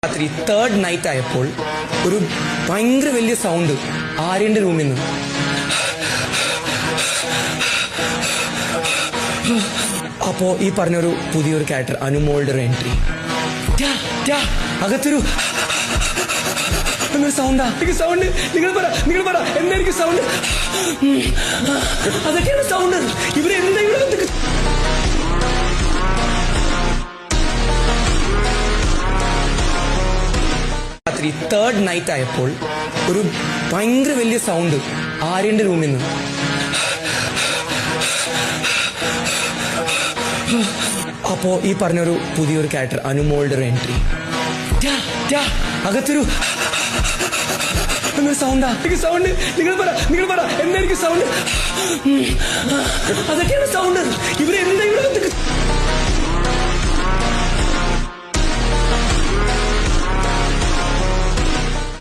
രാത്രി third night ആയപ്പോൾ ഒരു ഭയങ്കര വലിയ സൗണ്ട് ആര്യന്റെ റൂമിൽ നിന്ന്. അപ്പോ ഈ പറഞ്ഞൊരു പുതിയൊരു ക്യാരക്ടർ അനുമോളുടെ ഒരു എൻട്രി. അകത്തൊരു എന്നൊരു സൗണ്ടാ. എനിക്ക് സൗണ്ട് നിങ്ങൾ പറ എന്തായിരിക്കും സൗണ്ട്? അതൊക്കെയാണ് സൗണ്ട്. ഇവരെന്താ ഇവിടെ രാത്രി തേർഡ് നൈറ്റ് ആയപ്പോൾ ഒരു ഭയങ്കര വലിയ സൗണ്ട് ആര്യന്റെ റൂമിൽ നിന്ന്. അപ്പോ ഈ പറഞ്ഞൊരു പുതിയൊരു ക്യാരക്ടർ അനുമോളുടെ ഒരു എൻട്രി. അകത്തൊരു എന്നൊരു സൗണ്ടാ. എനിക്ക് സൗണ്ട് നിങ്ങൾ പറ എന്തായിരിക്കും സൗണ്ട്? അതൊക്കെയാണ് സൗണ്ട്. ഇവരെന്താ ഇവിടെ